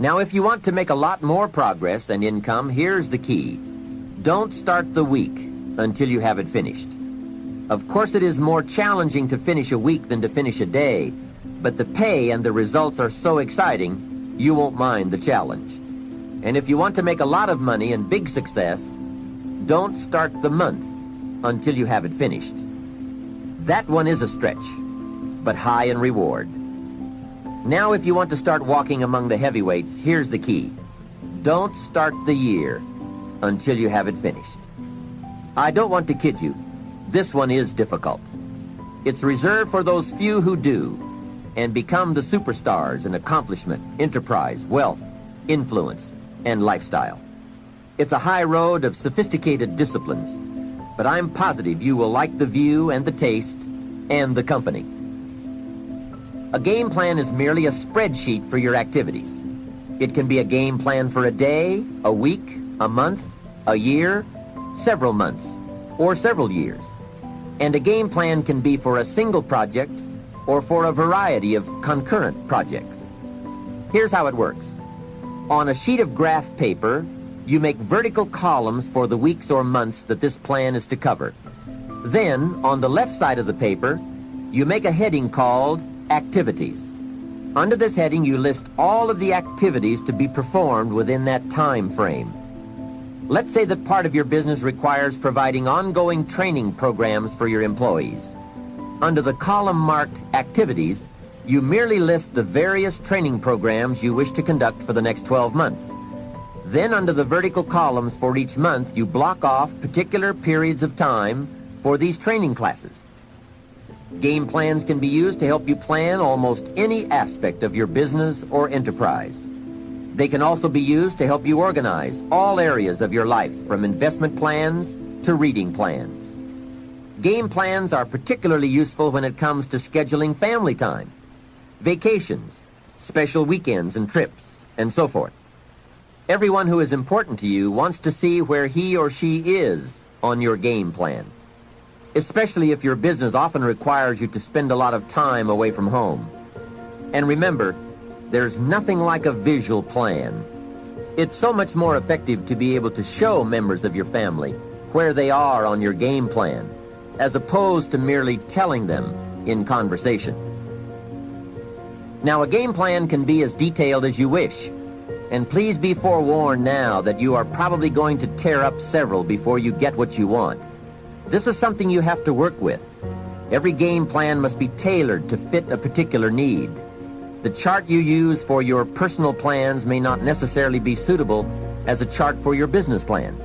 Now, if you want to make a lot more progress and income, here's the key. Don't start the week until you have it finished. Of course, it is more challenging to finish a week than to finish a day, but the pay and the results are so exciting, you won't mind the challenge. And if you want to make a lot of money and big success, don't start the month until you have it finished. That one is a stretch, but high in reward. Now, if you want to start walking among the heavyweights, here's the key. Don't start the year until you have it finished. I don't want to kid you. This one is difficult. It's reserved for those few who do and become the superstars in accomplishment, enterprise, wealth, influence, and lifestyle. It's a high road of sophisticated disciplines, but I'm positive you will like the view and the taste and the company. A game plan is merely a spreadsheet for your activities. It can be a game plan for a day, a week, a month, a year, several months, or several years. And a game plan can be for a single project or for a variety of concurrent projects. Here's how it works. On a sheet of graph paper, you make vertical columns for the weeks or months that this plan is to cover. Then, on the left side of the paper, you make a heading called Activities. Under this heading, you list all of the activities to be performed within that time frame. Let's say that part of your business requires providing ongoing training programs for your employees. Under the column marked Activities, you merely list the various training programs you wish to conduct for the next 12 months. Then under the vertical columns for each month, you block off particular periods of time for these training classes. Game plans can be used to help you plan almost any aspect of your business or enterprise. They can also be used to help you organize all areas of your life, from investment plans to reading plans. Game plans are particularly useful when it comes to scheduling family time, vacations, special weekends and trips, and so forth. Everyone who is important to you wants to see where he or she is on your game plan, especially if your business often requires you to spend a lot of time away from home. And remember, there's nothing like a visual plan. It's so much more effective to be able to show members of your family where they are on your game plan, as opposed to merely telling them in conversation. Now, a game plan can be as detailed as you wish, and please be forewarned now that you are probably going to tear up several before you get what you want. This is something you have to work with. Every game plan must be tailored to fit a particular need. The chart you use for your personal plans may not necessarily be suitable as a chart for your business plans.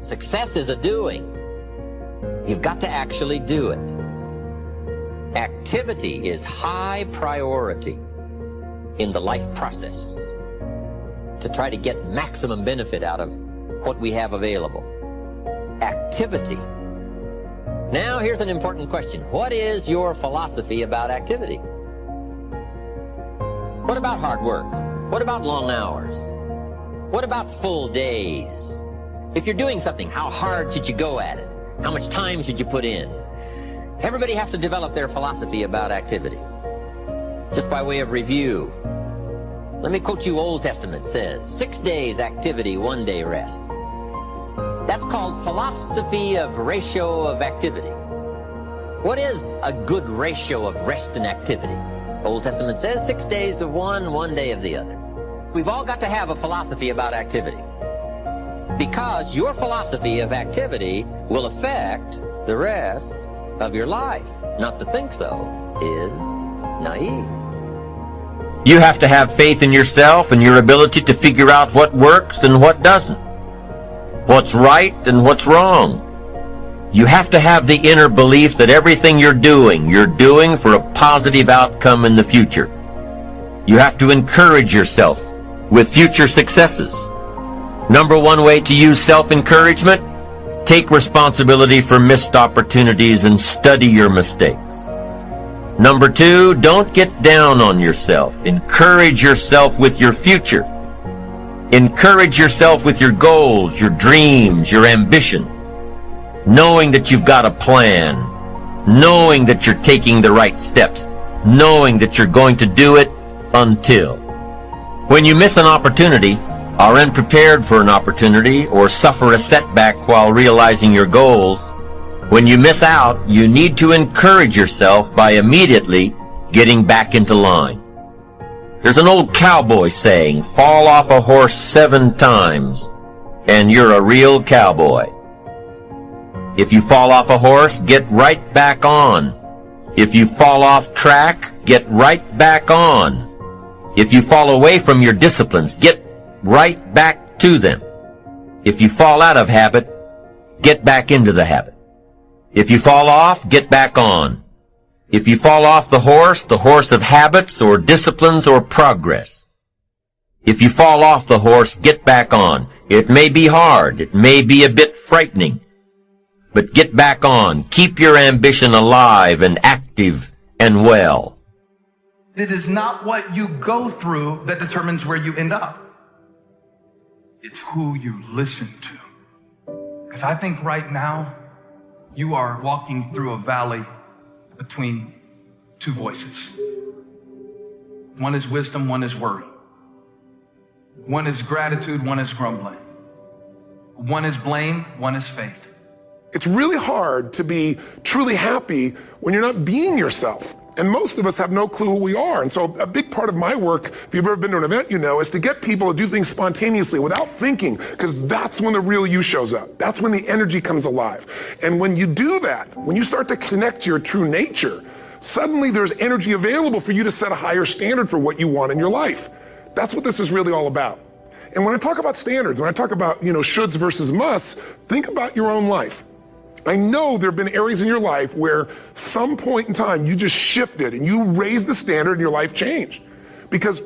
Success is a doing. You've got to actually do it. Activity is high priority in the life process to try to get maximum benefit out of what we have available. Activity. Now, here's an important question. What is your philosophy about activity? What about hard work? What about long hours? What about full days? If you're doing something, how hard should you go at it? How much time should you put in? Everybody has to develop their philosophy about activity. Just by way of review, let me quote you. Old Testament says, 6 days activity, 1 day rest. That's called philosophy of ratio of activity. What is a good ratio of rest and activity? Old Testament says 6 days of one, 1 day of the other. We've all got to have a philosophy about activity, because your philosophy of activity will affect the rest of your life. Not to think so is naive. You have to have faith in yourself and your ability to figure out what works and what doesn't, what's right and what's wrong. You have to have the inner belief that everything you're doing for a positive outcome in the future. You have to encourage yourself with future successes. Number one way to use self-encouragement: take responsibility for missed opportunities and study your mistakes. Number two, don't get down on yourself. Encourage yourself with your future. Encourage yourself with your goals, your dreams, your ambition, knowing that you've got a plan, knowing that you're taking the right steps, knowing that you're going to do it until. When you miss an opportunity, are unprepared for an opportunity, or suffer a setback while realizing your goals, when you miss out, you need to encourage yourself by immediately getting back into line. There's an old cowboy saying, fall off a horse 7 times, and you're a real cowboy. If you fall off a horse, get right back on. If you fall off track, get right back on. If you fall away from your disciplines, get right back to them. If you fall out of habit, get back into the habit. If you fall off, get back on. If you fall off the horse of habits or disciplines or progress. If you fall off the horse, get back on. It may be hard, it may be a bit frightening, but get back on. Keep your ambition alive and active and well. It is not what you go through that determines where you end up. It's who you listen to. Because I think right now, you are walking through a valley between 2 voices. One is wisdom, one is worry. One is gratitude, one is grumbling. One is blame, one is faith. It's really hard to be truly happy when you're not being yourself. And most of us have no clue who we are. And so a big part of my work, if you've ever been to an event, you know, is to get people to do things spontaneously without thinking, because that's when the real you shows up. That's when the energy comes alive. And when you do that, when you start to connect to your true nature, suddenly there's energy available for you to set a higher standard for what you want in your life. That's what this is really all about. And when I talk about standards, when I talk about, shoulds versus musts, think about your own life. I know there have been areas in your life where some point in time you just shifted and you raised the standard and your life changed. Because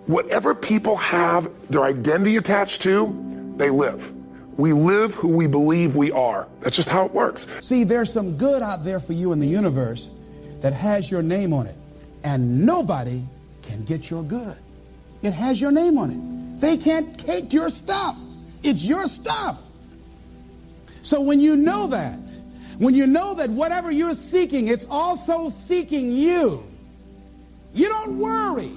whatever people have their identity attached to, they live. We live who we believe we are. That's just how it works. See, there's some good out there for you in the universe that has your name on it. And nobody can get your good. It has your name on it. They can't take your stuff. It's your stuff. So when you know that whatever you're seeking, it's also seeking you, you don't worry.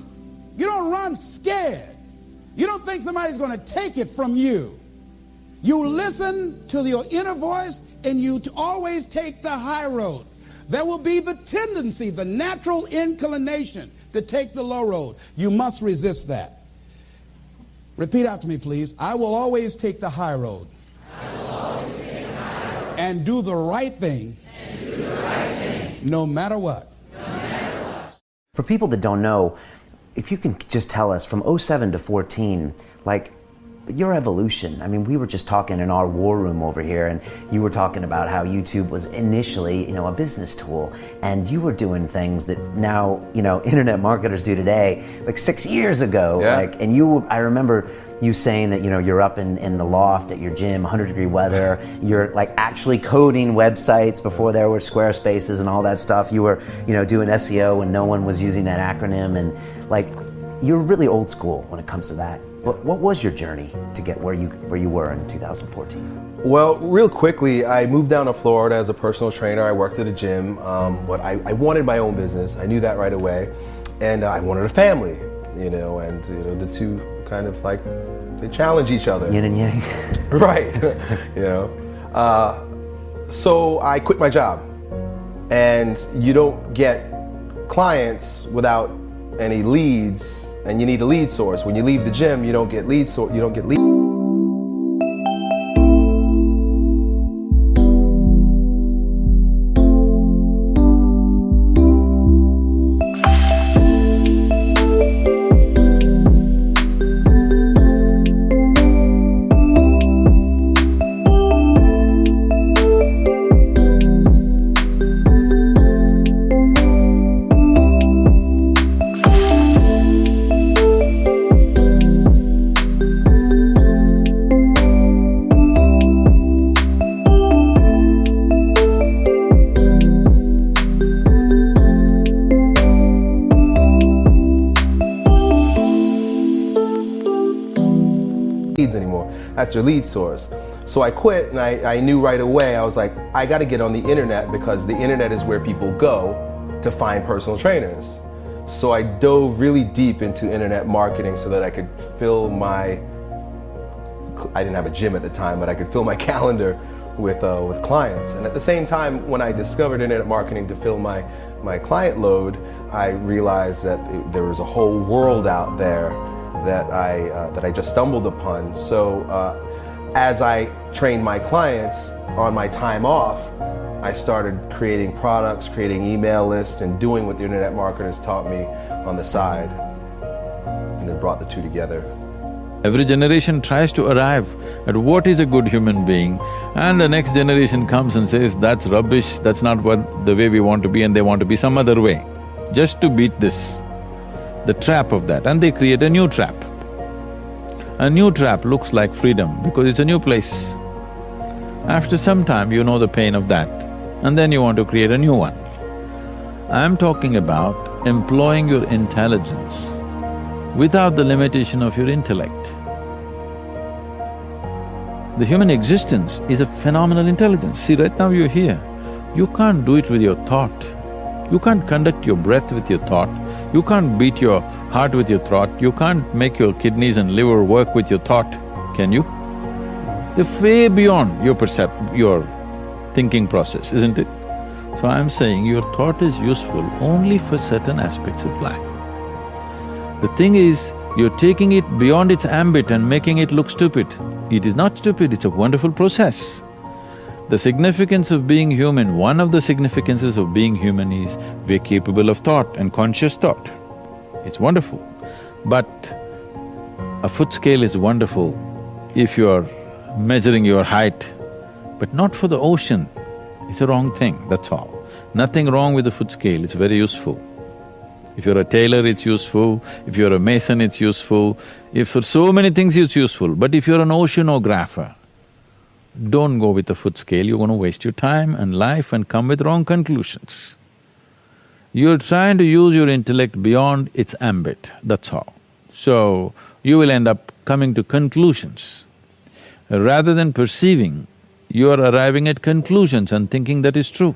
You don't run scared. You don't think somebody's going to take it from you. You listen to your inner voice and you always take the high road. There will be the tendency, the natural inclination to take the low road. You must resist that. Repeat after me, please. I will always take the high road. And do the right thing, no matter what. For people that don't know, if you can just tell us from 07 to 14, like your evolution. I mean, we were just talking in our war room over here, and you were talking about how YouTube was initially, a business tool, and you were doing things that now, internet marketers do today, like 6 years ago. Yeah. I remember you saying that, you're up in the loft at your gym, 100-degree weather, you're like actually coding websites before there were Squarespaces and all that stuff. You were, doing SEO when no one was using that acronym, and like, you're really old school when it comes to that. What was your journey to get where you were in 2014? Well, real quickly, I moved down to Florida as a personal trainer. I worked at a gym, but I wanted my own business. I knew that right away, and I wanted a family, and the two kind of like, they challenge each other. Yin and yang. Right, So I quit my job, and you don't get clients without any leads, and you need a lead source. When you leave the gym, you don't get lead. Anymore. That's your lead source. So I quit, and I knew right away, I was like, I got to get on the internet, because the internet is where people go to find personal trainers. So I dove really deep into internet marketing so that I could fill my, I didn't have a gym at the time, but I could fill my calendar with clients. And at the same time, when I discovered internet marketing to fill my client load, I realized that there was a whole world out there that I just stumbled upon. So as I trained my clients on my time off, I started creating products, creating email lists, and doing what the internet marketers taught me on the side, and then brought the two together. Every generation tries to arrive at what is a good human being, and the next generation comes and says, that's rubbish, that's not the way we want to be, and they want to be some other way, just to beat this, the trap of that, and they create a new trap. A new trap looks like freedom because it's a new place. After some time, you know the pain of that, and then you want to create a new one. I'm talking about employing your intelligence without the limitation of your intellect. The human existence is a phenomenal intelligence. See, right now you're here. You can't do it with your thought. You can't conduct your breath with your thought. You can't beat your heart with your thought. You can't make your kidneys and liver work with your thought, can you? They're way beyond your thinking process, isn't it? So I'm saying your thought is useful only for certain aspects of life. The thing is, you're taking it beyond its ambit and making it look stupid. It is not stupid, it's a wonderful process. The significance of being human, one of the significances of being human is we're capable of thought and conscious thought. It's wonderful. But a foot scale is wonderful if you're measuring your height, but not for the ocean. It's a wrong thing, that's all. Nothing wrong with the foot scale, it's very useful. If you're a tailor, it's useful. If you're a mason, it's useful. If for so many things, it's useful. But if you're an oceanographer, don't go with the foot scale, you're going to waste your time and life and come with wrong conclusions. You're trying to use your intellect beyond its ambit, that's all. So, you will end up coming to conclusions. Rather than perceiving, you are arriving at conclusions and thinking that is true.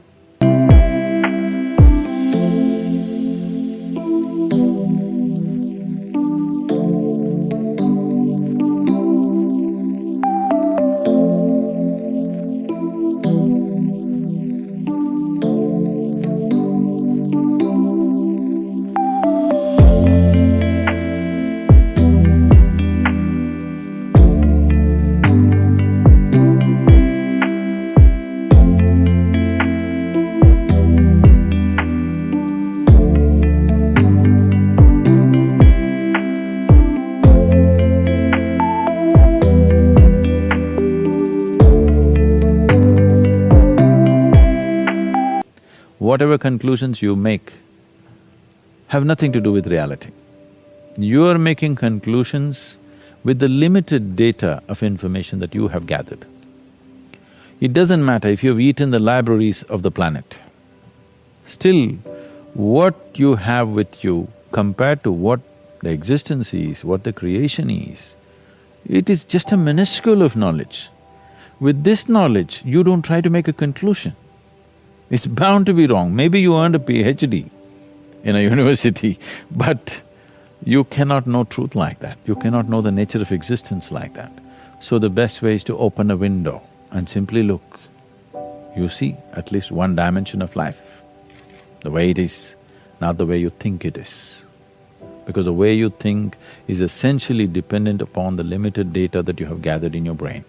Whatever conclusions you make have nothing to do with reality. You are making conclusions with the limited data of information that you have gathered. It doesn't matter if you've eaten the libraries of the planet. Still, what you have with you compared to what the existence is, what the creation is, it is just a minuscule of knowledge. With this knowledge, you don't try to make a conclusion. It's bound to be wrong. Maybe you earned a PhD in a university, but you cannot know truth like that. You cannot know the nature of existence like that. So the best way is to open a window and simply look. You see at least one dimension of life, the way it is, not the way you think it is. Because the way you think is essentially dependent upon the limited data that you have gathered in your brain.